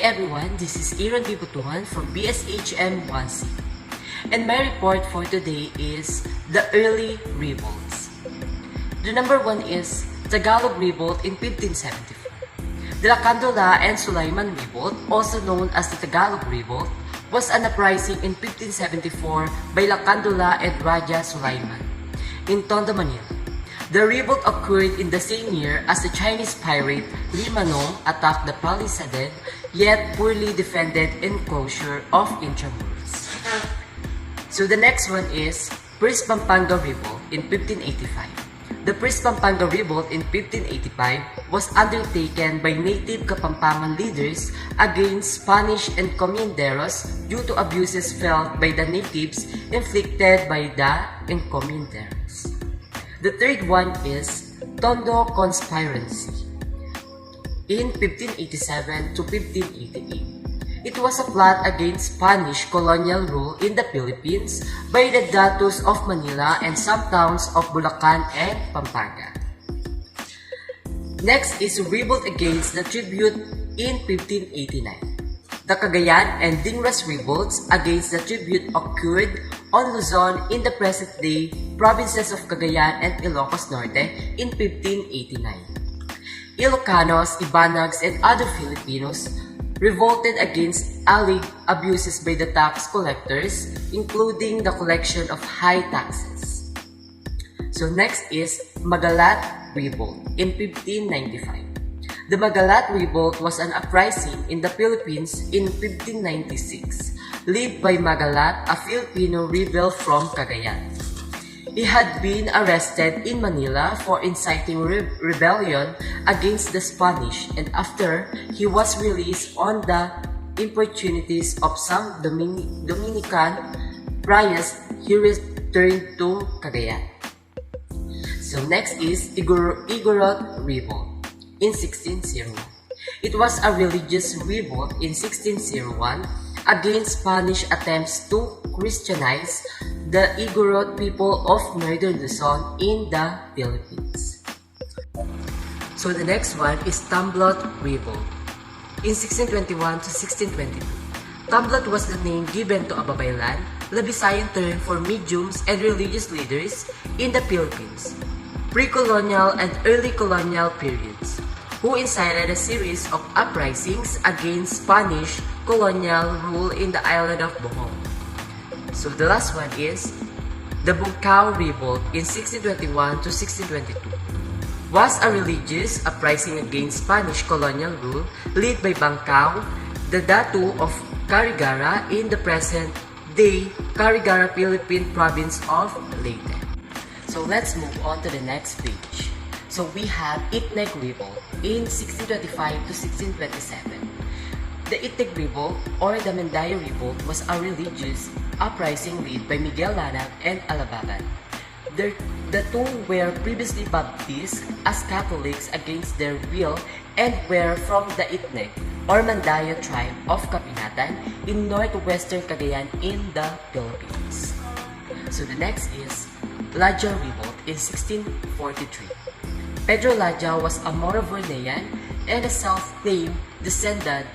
everyone, this is Aaron Bibutuhan from BSHM 1C. And my report for today is the early revolts. The number one is Tagalog Revolt in 1574. The Lacandula and Sulaiman Revolt, also known as the Tagalog Revolt, was an uprising in 1574 by Lacandula and Raja Sulaiman in Tondo, Manila. The revolt occurred in the same year as the Chinese pirate Li Manong attacked the palisaded yet poorly defended enclosure of Intramuros. So the next one is First Pampanga Revolt in 1585. The First Pampanga Revolt in 1585 was undertaken by native Kapampangan leaders against Spanish encomienderos due to abuses felt by the natives inflicted by the encomienderos. The third one is Tondo Conspiracy in 1587 to 1588. It was a plot against Spanish colonial rule in the Philippines by the Datos of Manila and some towns of Bulacan and Pampanga. Next is revolt against the tribute in 1589. The Cagayan and Dingras revolts against the tribute occurred on Luzon in the present-day provinces of Cagayan and Ilocos Norte in 1589. Ilocanos, Ibanags, and other Filipinos revolted against alleged abuses by the tax collectors, including the collection of high taxes. So next is Magalat Revolt in 1595. The Magalat Revolt was an uprising in the Philippines in 1596, led by Magalat, a Filipino rebel from Cagayan. He had been arrested in Manila for inciting rebellion against the Spanish, and after he was released on the importunities of some Dominican friars, he returned to Cagayan. So next is Igorot Revolt in 1601. It was a religious revolt in 1601 against Spanish attempts to Christianize the Igorot people of northern Luzon in the Philippines. So the next one is Tamblot Revolt in 1621 to 1622. Tamblot was the name given to a babaylan, the Visayan term for mediums and religious leaders in the Philippines, pre-colonial and early colonial periods, who incited a series of uprisings against Spanish colonial rule in the island of Bohol. So the last one is the Bungkaw Revolt in 1621 to 1622. Was a religious uprising against Spanish colonial rule led by Bangkaw, the Datu of Carigara in the present-day Carigara, Philippine province of Leyte. So let's move on to the next page. So we have Itneg Revolt in 1625 to 1627. The Itneg Revolt or the Mendayo Revolt was a religious uprising led by Miguel Lanag and Alababan. The two were previously baptized as Catholics against their will and were from the Itneg or Mandayo tribe of Kapinatan in northwestern Cagayan in the Philippines. So the next is Ladja Revolt in 1643. Pedro Ladja was a Morovornean and a self-claimed descendant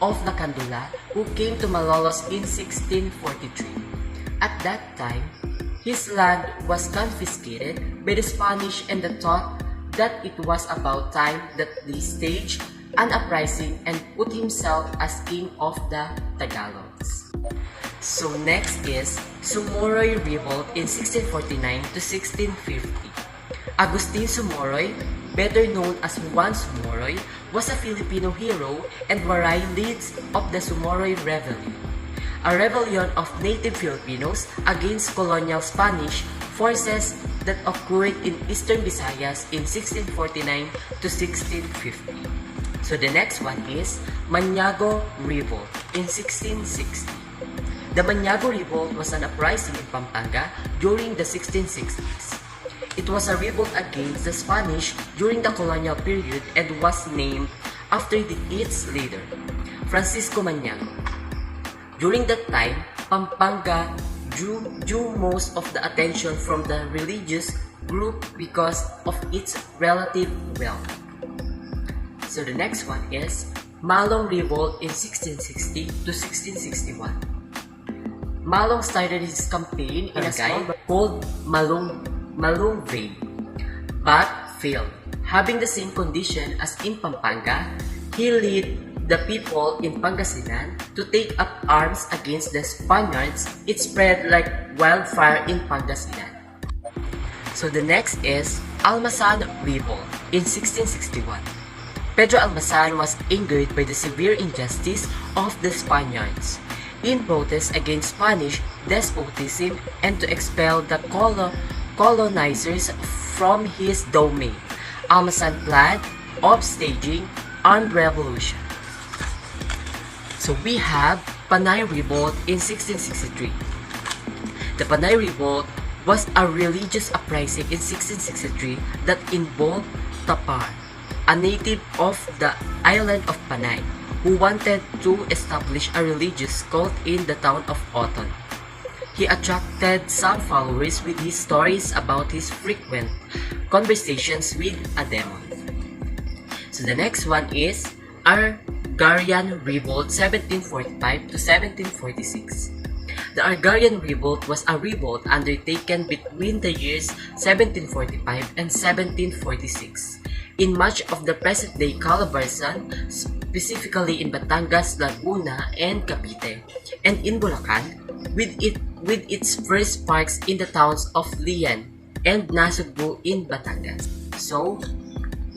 of Lacandula who came to Malolos in 1643. At that time, his land was confiscated by the Spanish and the thought that it was about time that he staged an uprising and put himself as king of the Tagalogs. So next is Sumoroy Revolt in 1649 to 1650. Agustin Sumoroy, better known as Juan Sumoroy, was a Filipino hero and waray leads of the Sumoroy Rebellion, a rebellion of native Filipinos against colonial Spanish forces that occurred in eastern Visayas in 1649 to 1650. So the next one is Maniago Revolt in 1660. The Maniago Revolt was an uprising in Pampanga during the 1660s. It was a revolt against the Spanish during the colonial period and was named after its leader, Francisco Maniago. During that time, Pampanga drew most of the attention from the religious group because of its relative wealth. So the next one is Malong Revolt in 1660 to 1661. Malong started his campaign in a guy called Malong Vale, but failed. Having the same condition as in Pampanga, he led the people in Pangasinan to take up arms against the Spaniards. It spread like wildfire in Pangasinan. So the next is Almasan Revolt in 1661. Pedro Almasan was angered by the severe injustice of the Spaniards. In protest against Spanish despotism and to expel the colonizers from his domain, Almasan planned upstaging armed revolution. So we have Panay Revolt in 1663. The Panay Revolt was a religious uprising in 1663 that involved Tapar, a native of the island of Panay, who wanted to establish a religious cult in the town of Oton. He attracted some followers with his stories about his frequent conversations with a demon. So the next one is Argarian Revolt 1745 to 1746. The Argarian Revolt was a revolt undertaken between the years 1745 and 1746 in much of the present-day Calabarzon, specifically in Batangas, Laguna, and Cavite, and in Bulacan, with its first sparks in the towns of Lian and Nasugbu in Batangas. So,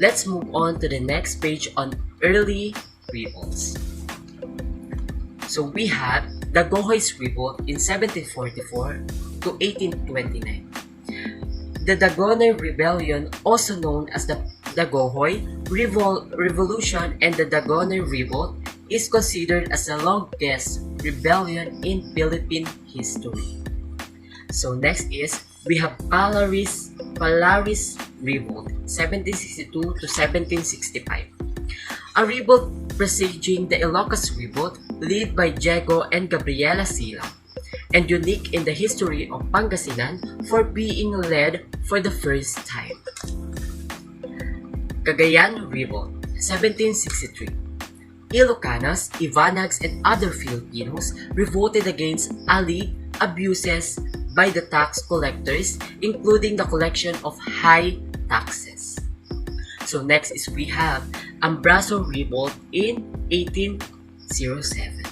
let's move on to the next page on early revolts. So we have Dagohoy's Revolt in 1744 to 1829. The Dagonoy Rebellion, also known as the Dagohoy Revolution and the Dagonoy Revolt, is considered as the longest rebellion in Philippine history. So next is, we have Palaris Revolt 1762 to 1765. A revolt presaging the Ilocos Revolt led by Diego and Gabriela Silang, and unique in the history of Pangasinan for being led for the first time. Cagayan Revolt 1763. Ilocanos, Ivanags, and other Filipinos revolted against alleged abuses by the tax collectors, including the collection of high taxes. So next is we have Ambraso Revolt in 1807.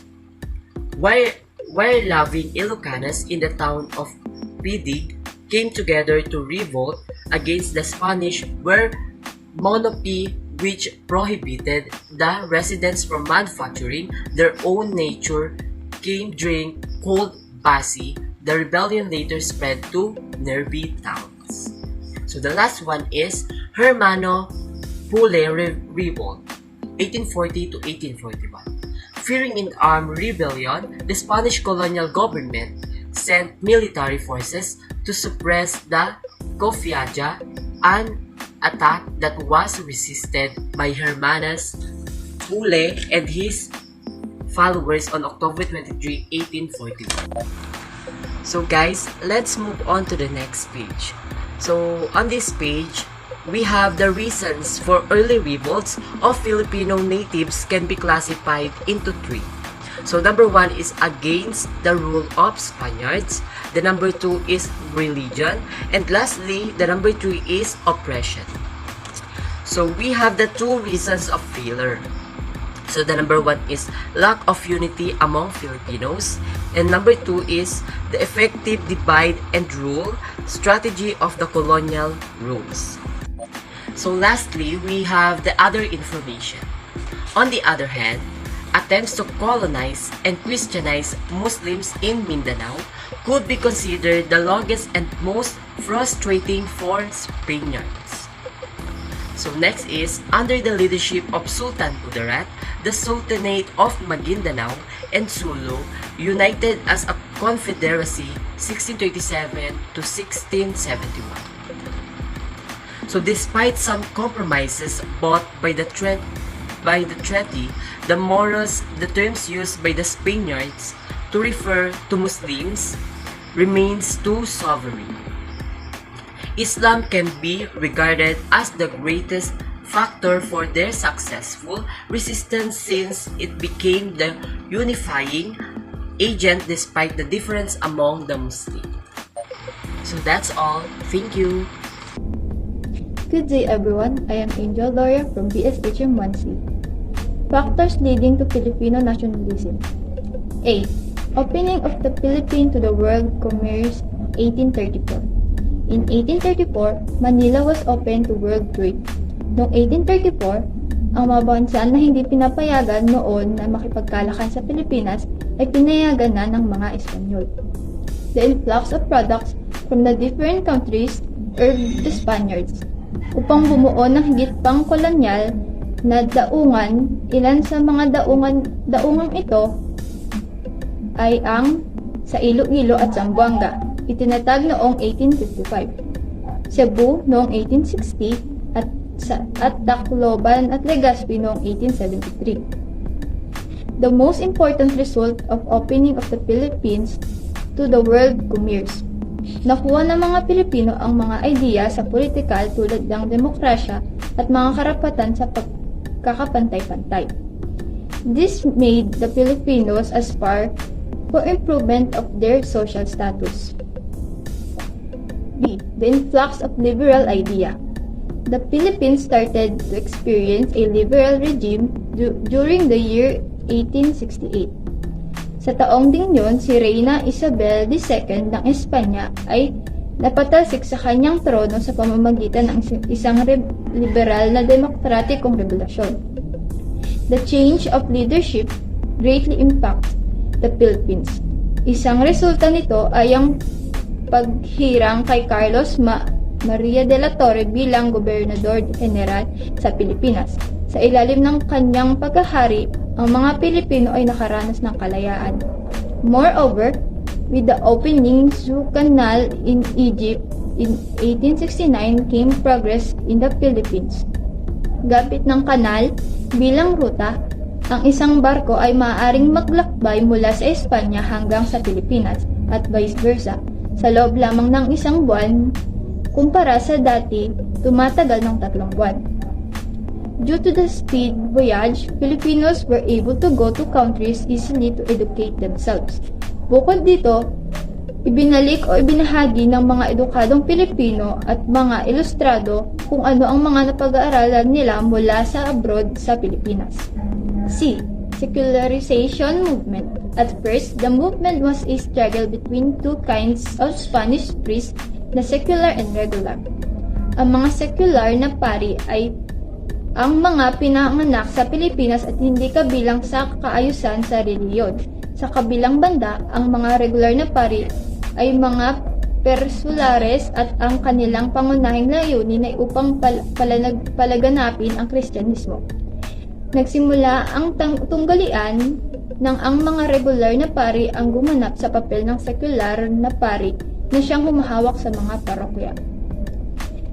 Where loving Ilocanos in the town of Pidig came together to revolt against the Spanish were monopoly, which prohibited the residents from manufacturing their own nature cane during Cold Basi. The rebellion later spread to nearby towns. So the last one is Hermano Pule Revolt, 1840 to 1841. Fearing an armed rebellion, the Spanish colonial government sent military forces to suppress the Cofiaja, an attack that was resisted by Hermanas Pule and his followers on October 23, 1841. So guys, let's move on to the next page. So on this page, we have the reasons for early revolts of Filipino natives can be classified into three. So number one is against the rule of Spaniards. The number two is religion. And lastly, the number three is oppression. So we have the two reasons of failure. So the number one is lack of unity among Filipinos. And number two is the effective divide and rule strategy of the colonial rules. So lastly, we have the other information. On the other hand, attempts to colonize and Christianize Muslims in Mindanao could be considered the longest and most frustrating for Spaniards. So next is, under the leadership of Sultan Kudarat, the Sultanate of Maguindanao and Sulu united as a confederacy 1637 to 1671. So despite some compromises brought by the treaty, the Moros, the terms used by the Spaniards to refer to Muslims, remains too sovereign. Islam can be regarded as the greatest factor for their successful resistance since it became the unifying agent despite the difference among the Muslims. So that's all. Thank you. Good day everyone, I am Angel Loria from BSHM 1C. Factors leading to Filipino nationalism. A. Opening of the Philippines to the world commerce 1834. In 1834, Manila was opened to world trade. Noong 1834, ang mga bansa na hindi pinapayagan noon na makipagkalakan sa Pilipinas ay pinayagan na ng mga Espanyol. The influx of products from the different countries urged the Spaniards upang bumuo ng higit pang kolonyal na daungan. Ilan sa mga daungang ito ay ang sa Iloilo at Zamboanga, itinatag noong 1855, Cebu noong 1860 at Tacloban at Legazpi noong 1873. The most important result of opening of the Philippines to the world commerce. Nakuha ng mga Pilipino ang mga ideya sa politikal tulad ng demokrasya at mga karapatan sa pagkakapantay-pantay. This made the Filipinos aspire for improvement of their social status. B. The influx of liberal idea. The Philippines started to experience a liberal regime during the year 1868. Sa taong ding yun, si Reina Isabel II ng Espanya ay napatalsik sa kanyang trono sa pamamagitan ng isang liberal na demokratikong revolusyon. The change of leadership greatly impacts the Philippines. Isang resulta nito ay ang paghirang kay Carlos Maria de la Torre bilang Gobernador General sa Pilipinas. Sa ilalim ng kanyang pagkahari, ang mga Pilipino ay nakaranas ng kalayaan. Moreover, with the opening Suez Canal in Egypt in 1869 came progress in the Philippines. Gamit ng kanal bilang ruta, ang isang barko ay maaaring maglakbay mula sa Espanya hanggang sa Pilipinas at vice versa sa loob lamang ng isang buwan kumpara sa dati tumatagal ng 3 buwan. Due to the speed voyage, Filipinos were able to go to countries easily to educate themselves. Bukod dito, ibinalik o ibinahagi ng mga edukadong Pilipino at mga ilustrado kung ano ang mga napag-aaralan nila mula sa abroad sa Pilipinas. C. Secularization movement. At first, the movement was a struggle between two kinds of Spanish priests, na secular and regular. Ang mga secular na pari ay ang mga pinanganak sa Pilipinas at hindi kabilang sa kaayusan sa reliyon. Sa kabilang banda, ang mga regular na pari ay mga persulares at ang kanilang pangunahing layunin ay upang palaganapin ang Kristyanismo. Nagsimula ang tunggalian ng ang mga regular na pari ang gumanap sa papel ng secular na pari na siyang humahawak sa mga parokya.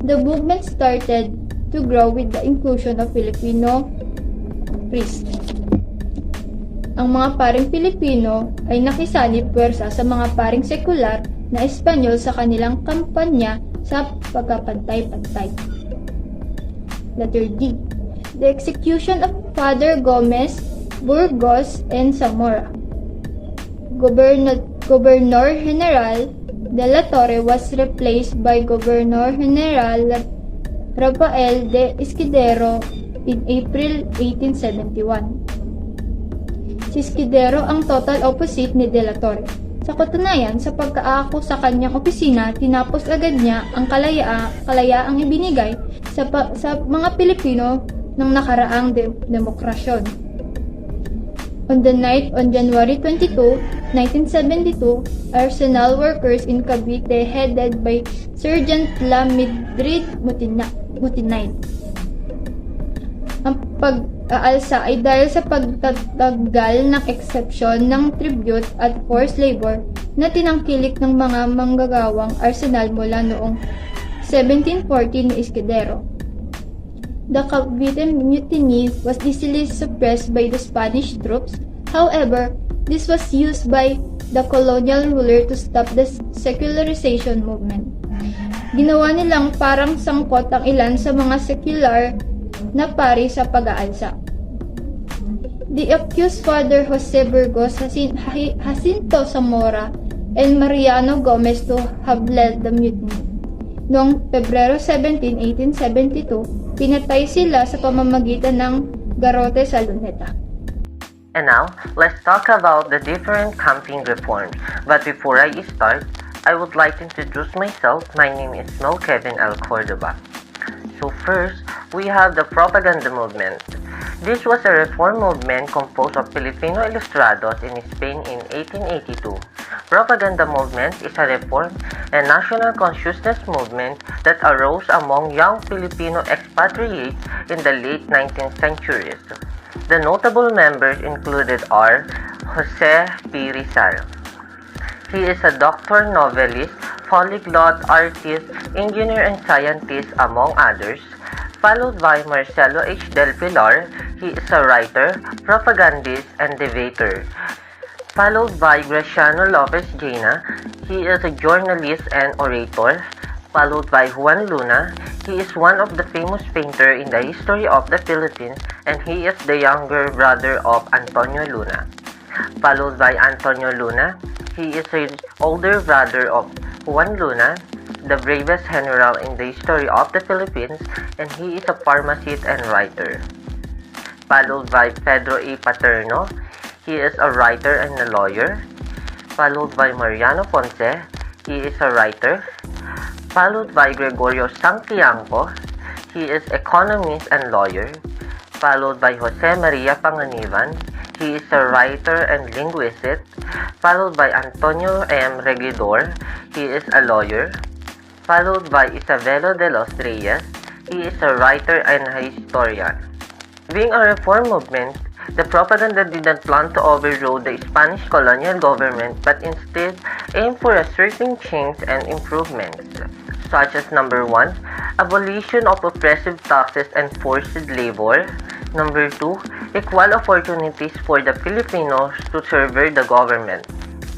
The movement started to grow with the inclusion of Filipino priests. Ang mga paring Pilipino ay nakisanib puwersa sa mga paring sekular na Espanyol sa kanilang kampanya sa pagkapantay-pantay. Letter D. The execution of Father Gomez, Burgos, and Zamora. Governor General de la Torre was replaced by Governor General Rafael de Escudero in April 1871. Si Escudero ang total opposite ni De la Torre. Sa katunayan, sa pagkaako sa kanyang opisina, tinapos agad niya ang kalayaang ibinigay sa mga Pilipino ng nakaraang demokrasyon. On the night on January 22, 1972, Arsenal workers in Cavite headed by Sergeant La Madrid Mutinay. Ang pag-aalsa ay dahil sa pagtatagal ng eksepsyon ng tribute at forced labor na tinangkilik ng mga manggagawang Arsenal mula noong 1740 ni Escudero. The Cavite Mutiny was easily suppressed by the Spanish troops. However, this was used by the colonial ruler to stop the secularization movement. Ginawa nilang parang sangkot ang ilan sa mga secular na pari sa pag-aalsa. The accused Father Jose Burgos Jacinto Zamora and Mariano Gomez to have led the mutiny. Noong Pebrero 17, 1872, pinatay sila sa pamamagitan ng garote sa luneta. And now, let's talk about the different campaign reforms. But before I start, I would like to introduce myself. My name is Mel Kevin L. Cordova. So first, we have the propaganda movement. This was a reform movement composed of Filipino ilustrados in Spain in 1882. Propaganda movement is a reform and national consciousness movement that arose among young Filipino expatriates in the late 19th centuries. The notable members included are Jose P. Rizal. He is a doctor, novelist, polyglot artist, engineer, and scientist, among others, followed by Marcelo H. Del Pilar. He is a writer, propagandist, and debater. Followed by Graciano Lopez Jaena. He is a journalist and orator. Followed by Juan Luna. He is one of the famous painters in the history of the Philippines, and he is the younger brother of Antonio Luna. Followed by Antonio Luna. He is the older brother of Juan Luna, the bravest general in the history of the Philippines, and he is a pharmacist and writer. Followed by Pedro E. Paterno. He is a writer and a lawyer. Followed by Mariano Ponce. He is a writer. Followed by Gregorio Sangtiangco. He is economist and lawyer. Followed by Jose Maria Panganiban. He is a writer and linguist. Followed by Antonio M. Regidor. He is a lawyer. Followed by Isabelo de los Reyes. He is a writer and a historian. Being a reform movement, the propaganda did not plan to overthrow the Spanish colonial government but instead aimed for a certain change and improvements, such as number 1, abolition of oppressive taxes and forced labor. Number 2, equal opportunities for the Filipinos to serve the government.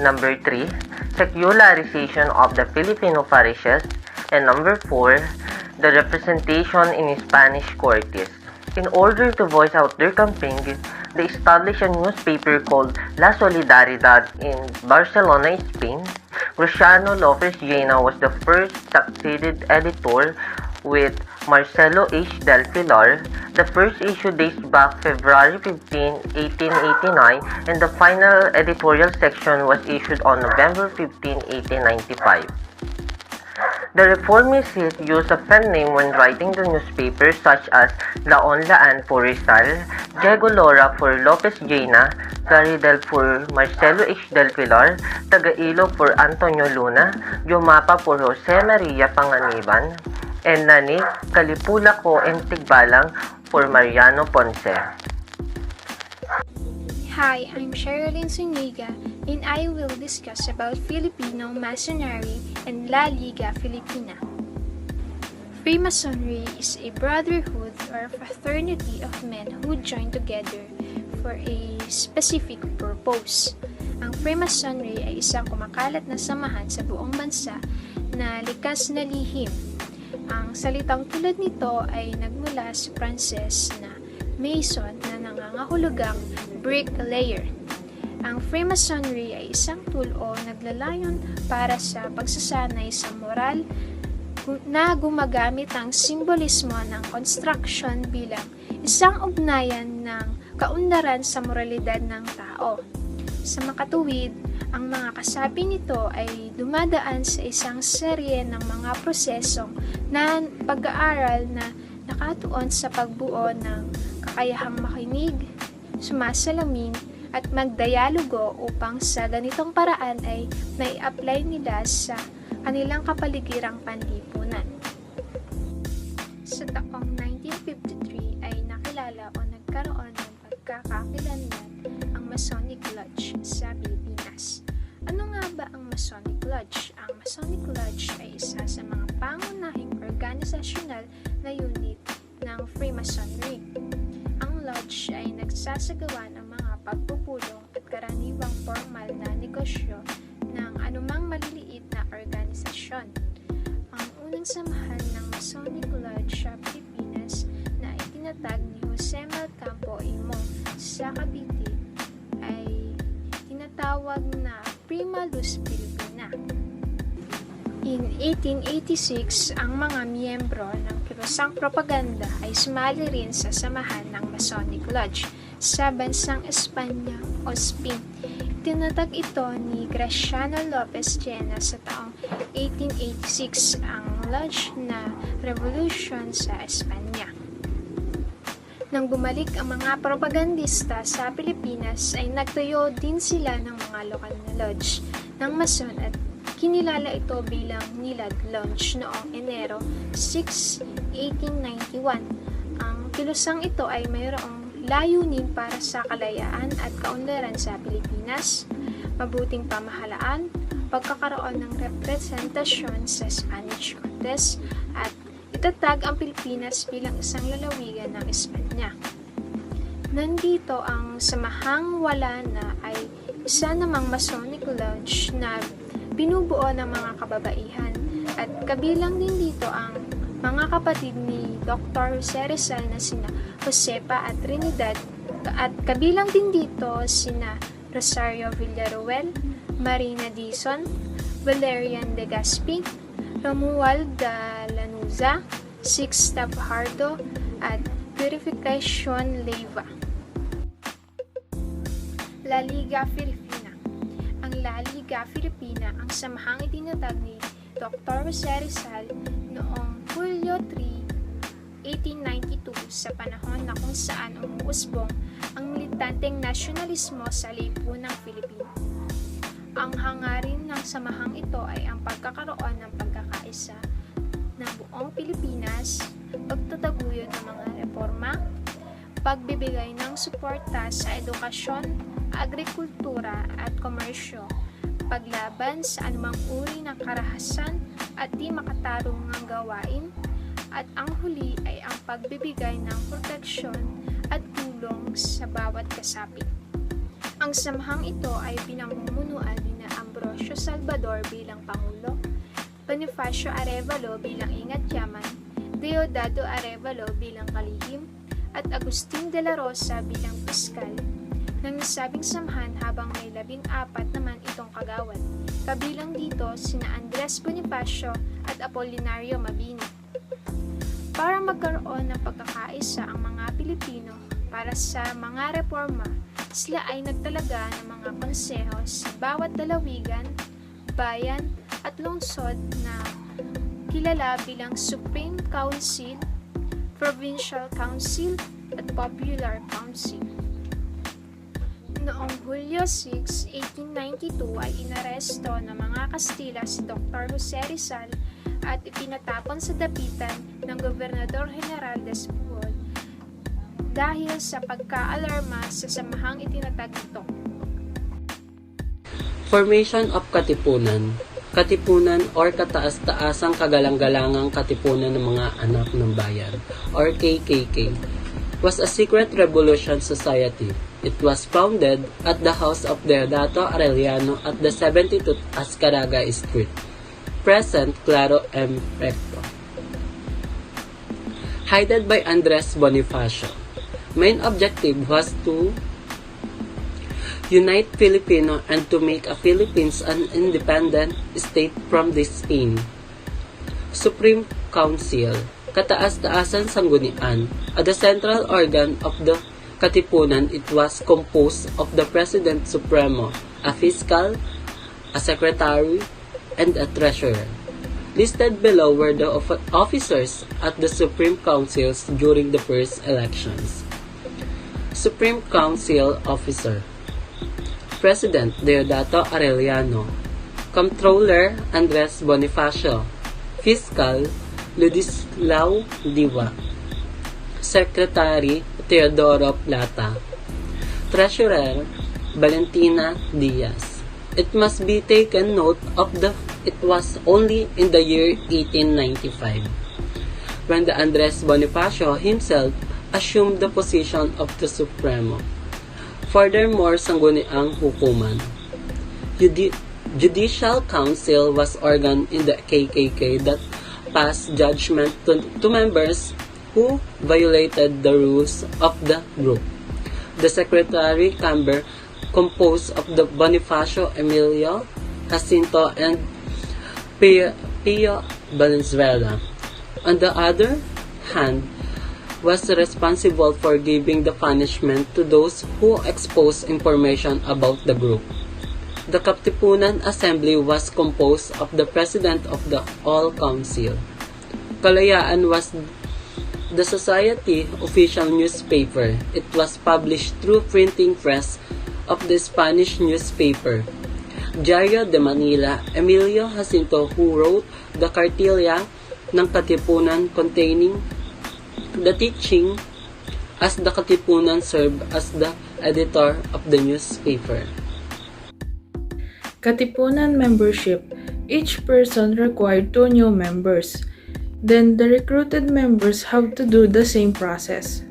Number 3, secularization of the Filipino parishes. And number 4, the representation in Spanish courts. In order to voice out their campaign, they established a newspaper called La Solidaridad in Barcelona, Spain. Graciano Lopez Jaena was the first succeeded editor with Marcelo H. Del Pilar. The first issue dates back February 15, 1889, and the final editorial section was issued on November 15, 1895. The reformist used a pen name when writing the newspaper, such as Laon Laan for Rizal, Diego Lora for Lopez Jaena, Garidel for Marcelo H. Del Pilar, Tagailog for Antonio Luna, Yumapa for Jose Maria Panganiban, and Nani Kalipulaco and Tigbalang for Mariano Ponce. Hi, I'm Sherilyn Zuniga, and I will discuss about Filipino Masonry and La Liga Filipina. Freemasonry is a brotherhood or fraternity of men who join together for a specific purpose. Ang Freemasonry ay isang kumakalat na samahan sa buong bansa na likas na lihim. Ang salitang tulad nito ay nagmula sa Pranses na Mason na nangangahulugang bricklayer. Ang Freemasonry ay isang tool o naglalayon para sa pagsasanay sa moral na gumagamit ang simbolismo ng construction bilang isang ugnayan ng kaunlaran sa moralidad ng tao. Sa makatuwid, ang mga kasapi nito ay dumadaan sa isang serye ng mga prosesong na pag-aaral na nakatuon sa pagbuo ng kakayahang makinig, sumasalamin, at magdialogo upang sa ganitong paraan ay mai-apply nila sa kanilang kapaligirang panlipunan. Sa taong 1953 ay nakilala o nagkaroon ng pagkakakilanlan ang Masonic Lodge sa Pilipinas. Ano nga ba ang Masonic Lodge? Ang Masonic Lodge ay isa sa mga pangunahing organisasyonal na unit ng Freemasonry. Ang lodge ay nagsasagawa ng mga pagpupulong at karaniwang formal na negosyo ng anumang maliliit na organisasyon. Ang unang samahan ng Masonic Lodge sa Pilipinas na itinatag ni Jose Malcampo Imong sa Cavite ay tinatawag na Prima Luz Filipina. In 1886, ang mga miyembro ng Kirosang Propaganda ay sumali rin sa samahan ng Masonic Lodge sa bansang Espanya o Spain. Tinatag ito ni Graciano Lopez Llena sa taong 1886 ang lodge na Revolution sa Espanya. Nang bumalik ang mga propagandista sa Pilipinas ay nagtayo din sila ng mga lokal na lodge ng Mason at kinilala ito bilang Nilad Lodge noong Enero 6, 1891. Ang kilusang ito ay mayroong layunin para sa kalayaan at kaunlaran sa Pilipinas, mabuting pamahalaan, pagkakaroon ng representasyon sa Spanish Cortes, at itatag ang Pilipinas bilang isang lalawigan ng Espanya. Nandito ang Samahang Wala Na ay isa namang Masonic Lodge na binubuo ng mga kababaihan at kabilang din dito ang mga kapatid ni Dr. Jose Rizal na sina Josepa at Trinidad at kabilang din dito sina Rosario Villaruel, Marina Dizon, Valerian de Gaspi, Romuald de Lanuza, Sixta Fajardo at Purificación Leiva. La Liga Filipina. Ang La Liga Filipina ang samahang itinatag ni Dr. Jose Rizal noong Hulyo 3, 1892 sa panahon na kung saan umuusbong ang militanteng nasyonalismo sa lipunang Pilipino. Ang hangarin ng samahang ito ay ang pagkakaroon ng pagkakaisa ng buong Pilipinas, pagtataguyod ng mga reforma, pagbibigay ng suporta sa edukasyon, agrikultura at komersyo, paglaban sa anumang uri ng karahasan at di makatarungang gawain, at ang huli ay ang pagbibigay ng proteksyon at tulong sa bawat kasapi. Ang samahang ito ay pinamumunuan ni Ambrosio Salvador bilang Pangulo, Bonifacio Arevalo bilang Ingat-Yaman, Deodato Arevalo bilang Kalihim, at Agustin de la Rosa bilang Piskal ng nasabing samahan habang may 14 naman itong kagawad. Kabilang dito sina Andres Bonifacio at Apolinario Mabini. Para magkaroon ng pagkakaisa ang mga Pilipino para sa mga reforma, sila ay nagtalaga ng mga konseho sa bawat dalawigan, bayan at lungsod na kilala bilang Supreme Council, Provincial Council at Popular Council. Noong Hulyo 6, 1892 ay inaresto ng mga Kastila si Dr. Jose Rizal at ipinatapon sa dapitan ng Gobernador General Despujol dahil sa pagka-alarma sa samahang itinatag nito. Formation of Katipunan. Katipunan or kataas-taasang kagalang-galangang katipunan ng mga anak ng bayan or KKK was a secret revolution society. It was founded at the house of Deodato Arellano at the 72th Azcaraga Street, present Claro M. Recto. Headed by Andres Bonifacio. Main objective was to unite Filipino and to make a Philippines an independent state from the Spain. Supreme Council, kataas-taasan sanggunian, at the central organ of the Katipunan. It was composed of the President Supremo, a fiscal, a secretary, and a treasurer. Listed below were the officers at the Supreme Councils during the first elections. Supreme Council Officer: President Deodato Arellano, Comptroller Andres Bonifacio, Fiscal Ladislao Diwa, Secretary Teodoro Plata, Treasurer Valentina Diaz. It must be taken note of it was only in the year 1895 when the Andres Bonifacio himself assumed the position of the Supremo. Furthermore, sangguniang hukuman. Judicial Council was organ in the KKK that passed judgment to members who violated the rules of the group. The Secretary Chamber, composed of the Bonifacio Emilio Jacinto and Pio Valenzuela, on the other hand, was responsible for giving the punishment to those who exposed information about the group. The Katipunan Assembly was composed of the President of the All Council. Kalayaan was the Society official newspaper. It was published through printing press of the Spanish newspaper. Diario de Manila, Emilio Jacinto, who wrote the Cartilla ng Katipunan containing the teaching as the Katipunan served as the editor of the newspaper. Katipunan membership. Each person required 2 new members. Then the recruited members have to do the same process.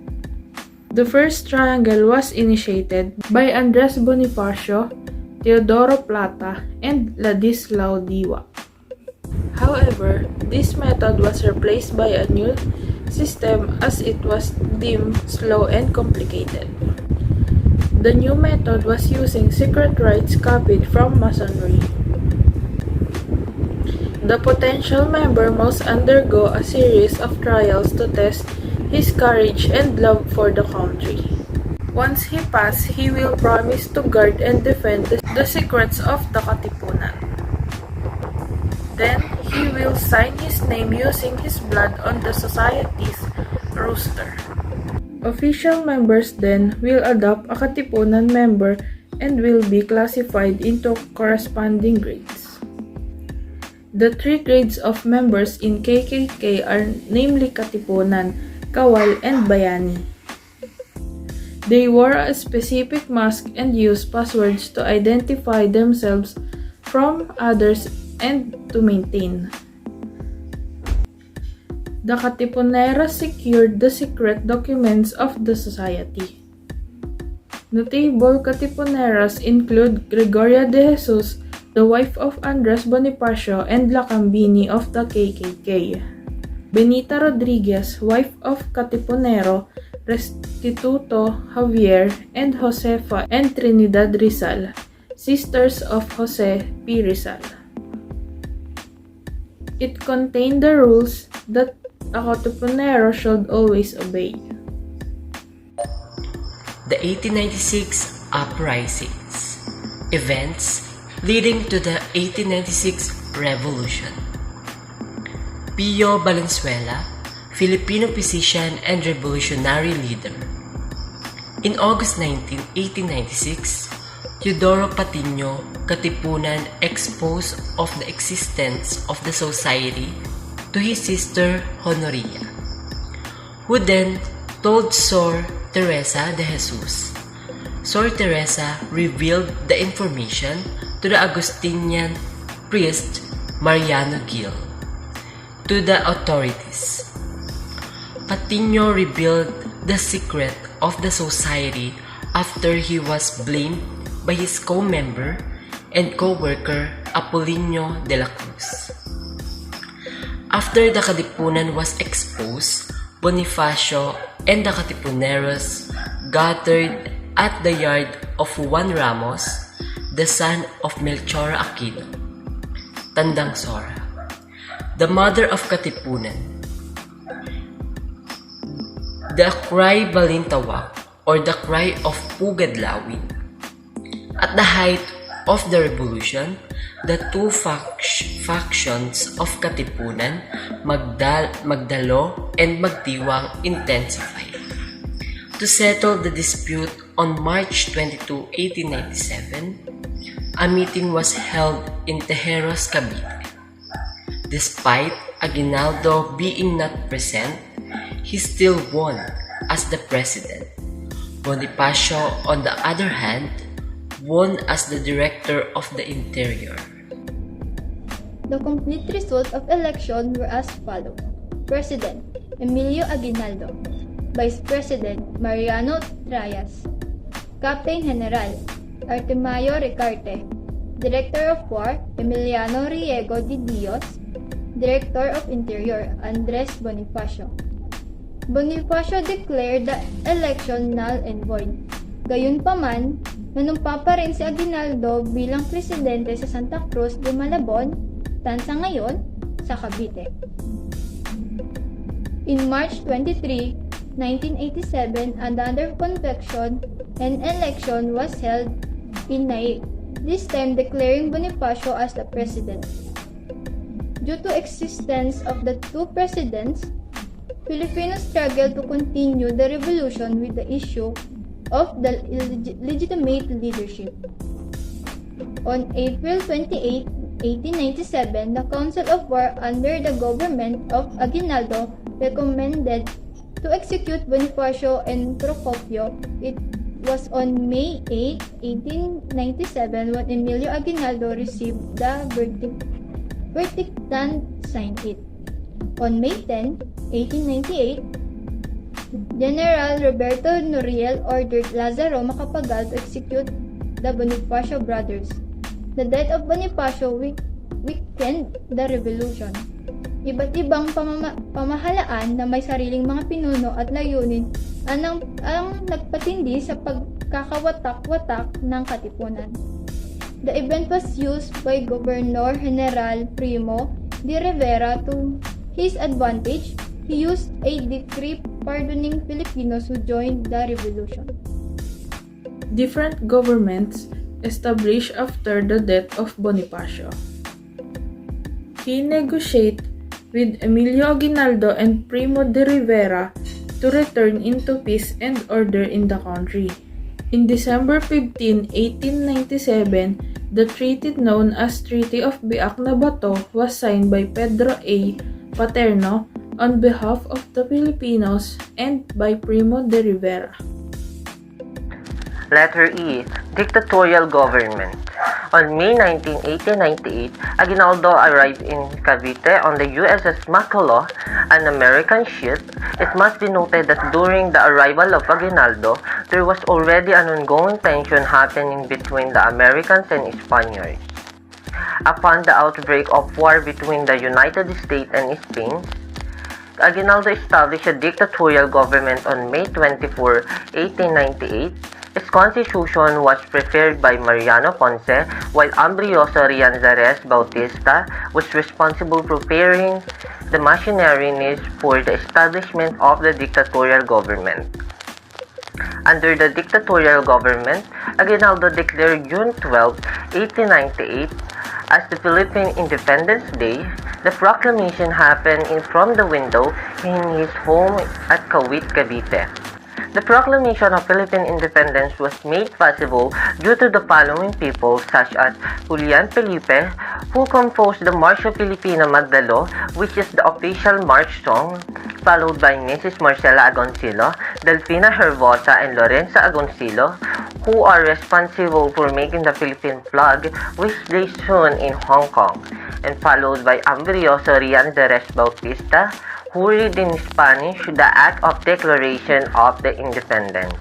The first triangle was initiated by Andres Bonifacio, Teodoro Plata, and Ladislao Diwa. However, this method was replaced by a new system as it was deemed slow and complicated. The new method was using secret rites copied from Masonry. The potential member must undergo a series of trials to test his courage and love for the country. Once he passes, he will promise to guard and defend the secrets of the Katipunan. Then, he will sign his name using his blood on the society's roster. Official members then will adopt a Katipunan member and will be classified into corresponding grades. The 3 grades of members in KKK are namely Katipunan, Kawal, and Bayani. They wore a specific mask and used passwords to identify themselves from others and to maintain. The Katipuneros secured the secret documents of the society. Notable Katipuneros include Gregoria de Jesus, the wife of Andres Bonifacio and Lacambini of the KKK. Benita Rodriguez, wife of Katipunero Restituto Javier and Josefa and Trinidad Rizal, sisters of Jose P. Rizal. It contained the rules that a Katipunero should always obey. The 1896 uprisings. Events leading to the 1896 Revolution. Pio Valenzuela, Filipino physician and revolutionary leader. In August 19, 1896, Teodoro Patino Katipunan exposed of the existence of the society to his sister Honoria, who then told Sor Teresa de Jesus. Sor Teresa revealed the information to the Augustinian priest Mariano Gil to the authorities. Patino revealed the secret of the society after he was blamed by his co-member and co-worker Apolinio de la Cruz. After the Katipunan was exposed, Bonifacio and the Katipuneros gathered at the yard of Juan Ramos, the son of Melchora Aquino, Tandang Sora, the mother of Katipunan. The Cry Balintawak, or the Cry of Pugadlawin. At the height of the revolution, the 2 factions of Katipunan, Magdalo and Magdiwang, intensified. To settle the dispute on March 22, 1897, a meeting was held in Tejeros, Cavite. Despite Aguinaldo being not present, he still won as the president. Bonifacio, on the other hand, won as the Director of the Interior. The complete result of election were as follows. President, Emilio Aguinaldo. Vice President, Mariano Trias. Captain General, Artemayo Ricarte. Director of War, Emiliano Riego de Dios. Director of Interior, Andres Bonifacio. Bonifacio declared the election null and void. Gayunpaman, nanumpa pa rin si Aguinaldo bilang presidente sa Santa Cruz de Malabon, tansa ngayon sa Cavite. In March 23, 1987, another convention and election was held in Naik, this time declaring Bonifacio as the president. Due to existence of the two presidents, Filipinos struggled to continue the revolution with the issue of the legitimate leadership. On April 28, 1897, the Council of War under the government of Aguinaldo recommended to execute Bonifacio and Procopio. It was on May 8, 1897 when Emilio Aguinaldo received the verdict and signed it. On May 10, 1898, General Roberto Noriel ordered Lazaro Macapagal to execute the Bonifacio brothers. The death of Bonifacio weakened the revolution. Iba't ibang pamahalaan na may sariling mga pinuno at layunin ang nagpatindi sa pagkakawatak-watak ng katipunan. The event was used by Governor General Primo de Rivera to his advantage. He used a decree pardoning Filipinos who joined the revolution. Different governments established after the death of Bonifacio. He negotiated with Emilio Aguinaldo and Primo de Rivera to return into peace and order in the country. In December 15, 1897, the treaty known as Treaty of Biak na Bato was signed by Pedro A. Paterno on behalf of the Filipinos and by Primo de Rivera. Letter E. Dictatorial Government. On May 19, 1898, Aguinaldo arrived in Cavite on the USS Macolo, an American ship. It must be noted that during the arrival of Aguinaldo, there was already an ongoing tension happening between the Americans and Spaniards. Upon the outbreak of war between the United States and Spain, Aguinaldo established a dictatorial government on May 24, 1898. Its constitution was prepared by Mariano Ponce, while Ambrioso Rianzares Bautista was responsible for preparing the machinery for the establishment of the dictatorial government. Under the dictatorial government, Aguinaldo declared June 12, 1898 as the Philippine Independence Day. The proclamation happened from the window in his home at Kawit, Cavite. The proclamation of Philippine independence was made possible due to the following people such as Julian Felipe, who composed the Marcha Filipina Magdalo, which is the official march song, followed by Mrs. Marcela Agoncillo, Delfina Herbosa, and Lorenza Agoncillo, who are responsible for making the Philippine flag, which they sewn in Hong Kong, and followed by Ambrioso Rianzares Bautista, who read in Spanish the Act of Declaration of the Independence.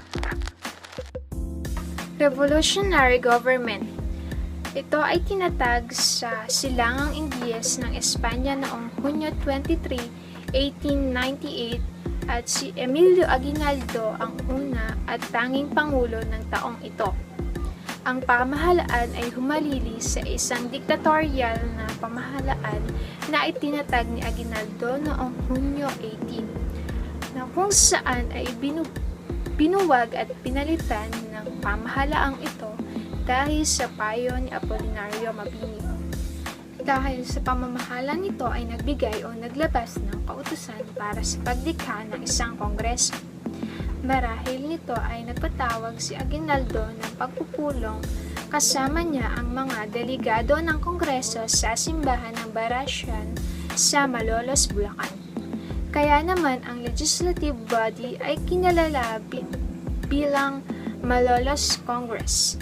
Revolutionary Government. Ito ay tinatag sa Silangang Ingles ng Espanya noong Hunyo 23, 1898 at si Emilio Aguinaldo ang una at tanging pangulo ng taong ito. Ang pamahalaan ay humalili sa isang diktatorial na pamahalaan na itinatag ni Aguinaldo noong Hunyo 18, na kung saan ay binuwag at pinalitan ng pamahalaang ito dahil sa payo ni Apolinario Mabini. Dahil sa pamamahala nito ay nagbigay o naglabas ng kautusan para sa paglikha ng isang kongreso. Marahil nito ay nagpatawag si Aguinaldo ng pagpupulong kasama niya ang mga delegado ng kongreso sa simbahan ng Barasyan sa Malolos, Bulacan. Kaya naman ang legislative body ay kinalala bilang Malolos Congress.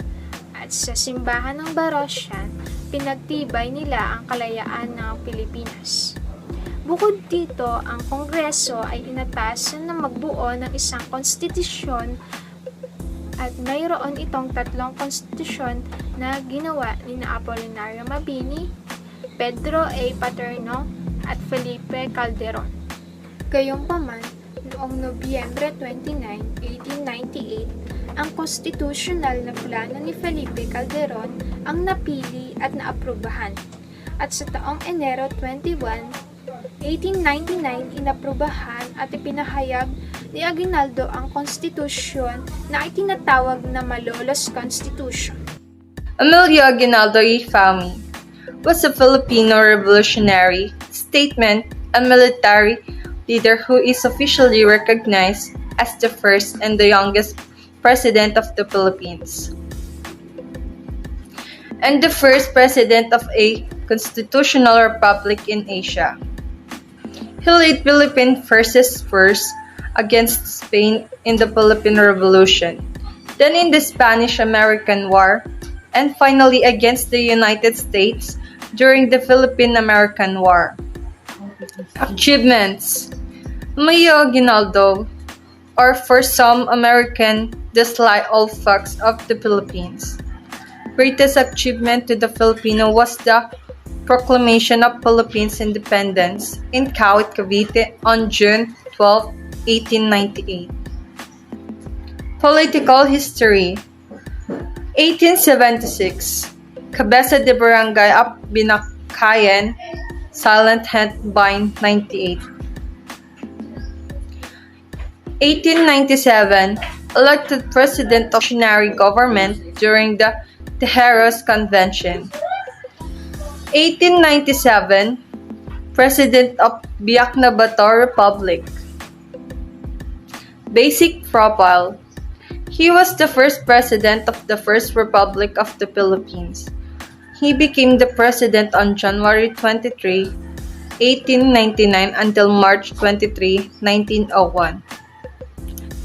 At sa simbahan ng Barasyan, pinagtibay nila ang kalayaan ng Pilipinas. Bukod dito, ang Kongreso ay inatasan na magbuo ng isang konstitusyon at mayroon itong 3 konstitusyon na ginawa ni Apolinario Mabini, Pedro A. Paterno at Felipe Calderon. Gayunpaman, noong Nobyembre 29, 1898, ang konstitusyonal na plano ni Felipe Calderon ang napili at naaprubahan. At sa taong Enero 21, 1899, inaprubahan at ipinahayag ni Aguinaldo ang konstitusyon na itinatawag na Malolos Constitution. Emilio Aguinaldo y Faume was a Filipino revolutionary, statesman, and military leader who is officially recognized as the first and the youngest president of the Philippines, and the first president of a constitutional republic in Asia. He led Philippine forces first against Spain in the Philippine Revolution, then in the Spanish-American War, and finally against the United States during the Philippine-American War. Achievements: Emilio Aguinaldo, or for some American, the Sly Old Fox of the Philippines. Greatest achievement to the Filipino was the proclamation of Philippines independence in Kawit, Cavite on June 12, 1898. Political history: 1876, Cabeza de Barangay of Binakayan, Silent Headbine 98. 1897, elected President of Revolutionary Government during the Tejeros Convention. 1897, President of Biak na Bato Republic. Basic profile: he was the first president of the First Republic of the Philippines. He became the president on January 23, 1899 until March 23, 1901.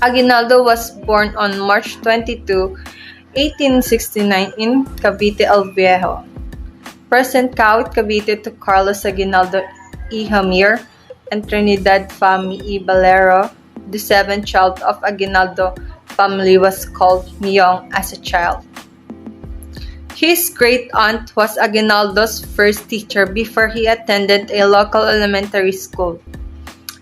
Aguinaldo was born on March 22, 1869 in Cavite el Viejo, present Kawit, Cavite, to Carlos Aguinaldo y Jamir and Trinidad Fami y Valero. The seventh child of Aguinaldo family was called Myong as a child. His great-aunt was Aguinaldo's first teacher before he attended a local elementary school.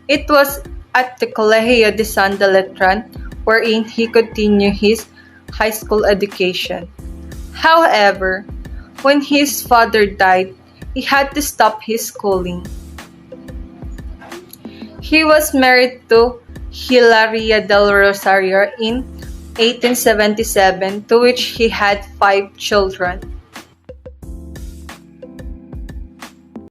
It was at the Colegio de San de Letran wherein he continued his high school education. However, when his father died, he had to stop his schooling. He was married to Hilaria del Rosario in 1877, to which he had 5 children.